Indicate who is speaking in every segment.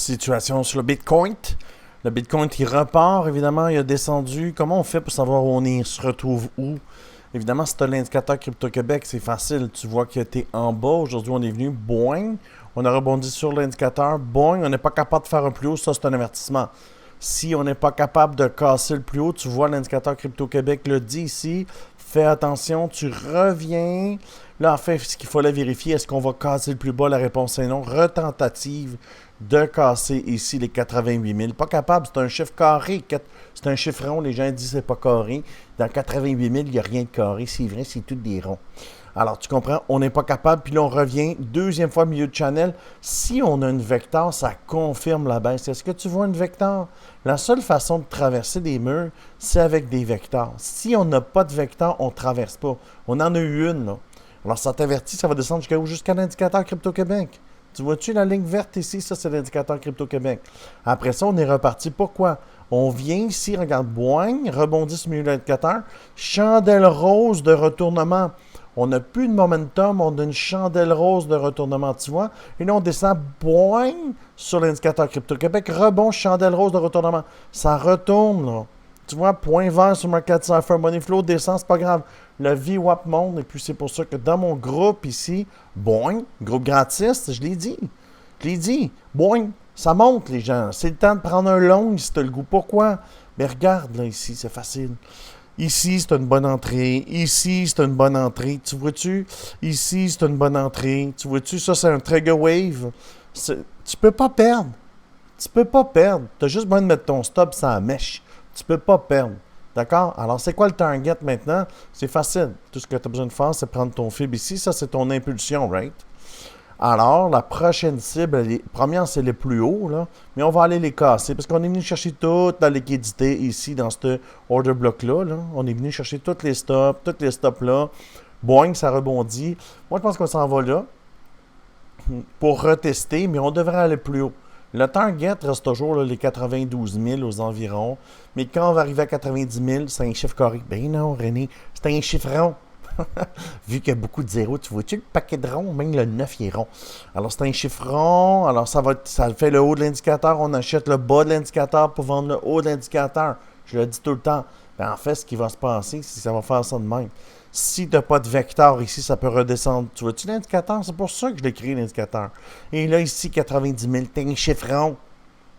Speaker 1: situation sur le Bitcoin. Le Bitcoin qui repart, évidemment, il a descendu. Comment on fait pour savoir où on est, se retrouve où? Évidemment, si tu as l'indicateur Crypto-Québec, c'est facile. Tu vois qu'il était en bas. Aujourd'hui, on est venu, boing. On a rebondi sur l'indicateur, boing. On n'est pas capable de faire un plus haut. Ça, c'est un avertissement. Si on n'est pas capable de casser le plus haut, tu vois l'indicateur Crypto-Québec le dit ici. Fais attention, tu reviens. Là, en fait, ce qu'il fallait vérifier, est-ce qu'on va casser le plus bas? La réponse est non. Retentative de casser ici les 88 000. Pas capable, c'est un chiffre carré. C'est un chiffre rond, les gens disent que c'est pas carré. Dans 88 000, il n'y a rien de carré. C'est vrai, c'est tout des ronds. Alors, tu comprends, on n'est pas capable. Puis là, on revient, deuxième fois, milieu de channel. Si on a une vecteur, ça confirme la baisse. Est-ce que tu vois une vecteur? La seule façon de traverser des murs, c'est avec des vecteurs. Si on n'a pas de vecteur, on ne traverse pas. On en a eu une, là. Alors, ça t'avertit, ça va descendre jusqu'à où? Jusqu'à l'indicateur Crypto-Québec. Tu vois-tu la ligne verte ici? Ça, c'est l'indicateur Crypto-Québec. Après ça, on est reparti. Pourquoi? On vient ici, regarde, boing, rebondit sur le milieu de l'indicateur. Chandelle rose de retournement. On n'a plus de momentum, on a une chandelle rose de retournement, tu vois. Et là, on descend, boing, sur l'indicateur Crypto-Québec. Rebond, chandelle rose de retournement. Ça retourne, là. Tu vois, point vert sur Market Cipher, Money Flow, descend, c'est pas grave. Le VWAP monte, et puis c'est pour ça que dans mon groupe ici, boing, groupe gratis, je l'ai dit, boing, ça monte les gens. C'est le temps de prendre un long si tu as le goût. Pourquoi? Mais regarde, là, ici, c'est facile. Ici, c'est une bonne entrée. Ici, c'est une bonne entrée. Tu vois-tu? Ici, c'est une bonne entrée. Tu vois-tu? Ça, c'est un trigger wave. Tu peux pas perdre. Tu peux pas perdre. Tu as juste besoin de mettre ton stop sans la mèche. Tu peux pas perdre. D'accord? Alors, c'est quoi le target maintenant? C'est facile. Tout ce que tu as besoin de faire, c'est prendre ton fib ici. Ça, c'est ton impulsion, right? Alors, la prochaine cible, première, c'est les plus hauts, là, mais on va aller les casser parce qu'on est venu chercher toute la liquidité ici dans ce order block-là. Là. On est venu chercher tous les stops là. Boing, ça rebondit. Moi, je pense qu'on s'en va là pour retester, mais on devrait aller plus haut. Le target reste toujours là, les 92 000 aux environs, mais quand on va arriver à 90 000, c'est un chiffre carré. Ben non, René, c'est un chiffre rond. Vu qu'il y a beaucoup de zéros, tu vois-tu le paquet de ronds, même le 9 il est rond. Alors c'est un chiffre rond, alors ça fait le haut de l'indicateur, on achète le bas de l'indicateur pour vendre le haut de l'indicateur. Je le dis tout le temps. Ben, en fait, ce qui va se passer, c'est que ça va faire ça de même. Si tu n'as pas de vecteur ici, ça peut redescendre. Tu vois-tu l'indicateur? C'est pour ça que je l'ai créé l'indicateur. Et là, ici, 90 000, t'as un chiffre rond.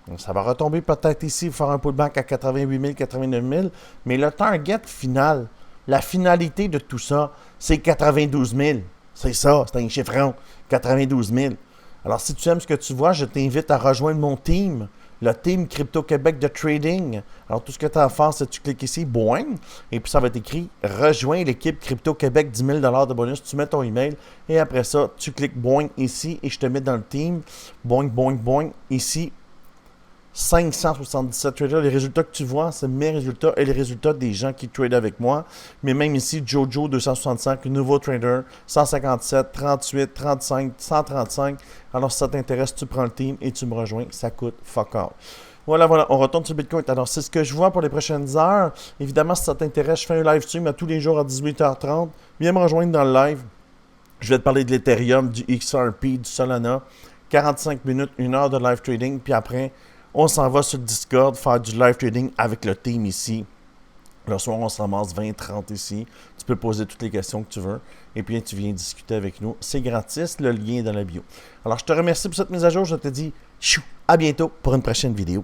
Speaker 1: Donc, ça va retomber peut-être ici, faire un pullback à 88 000, 89 000, mais le target final, la finalité de tout ça, c'est 92 000. C'est ça, c'est un chiffre rond. 92 000. Alors, si tu aimes ce que tu vois, je t'invite à rejoindre mon team, le team Crypto-Québec de trading. Alors, tout ce que tu as à faire, c'est que tu cliques ici, boing, et puis ça va être écrit « Rejoins l'équipe Crypto-Québec, 10 000 $ de bonus ». Tu mets ton email, et après ça, tu cliques boing ici, et je te mets dans le team. Boing, boing, boing, ici. 577 traders. Les résultats que tu vois, c'est mes résultats et les résultats des gens qui tradent avec moi. Mais même ici, Jojo 265, nouveau trader, 157, 38, 35, 135. Alors, si ça t'intéresse, tu prends le team et tu me rejoins. Ça coûte fuck all. Voilà, on retourne sur Bitcoin. Alors, c'est ce que je vois pour les prochaines heures. Évidemment, si ça t'intéresse, je fais un live stream à tous les jours à 18h30. Viens me rejoindre dans le live. Je vais te parler de l'Ethereum, du XRP, du Solana. 45 minutes, 1 heure de live trading. Puis après, on s'en va sur le Discord faire du live trading avec le team ici. Le soir, on se ramasse 20-30 ici. Tu peux poser toutes les questions que tu veux. Et puis, tu viens discuter avec nous. C'est gratis. Le lien est dans la bio. Alors, je te remercie pour cette mise à jour. Je te dis à bientôt pour une prochaine vidéo.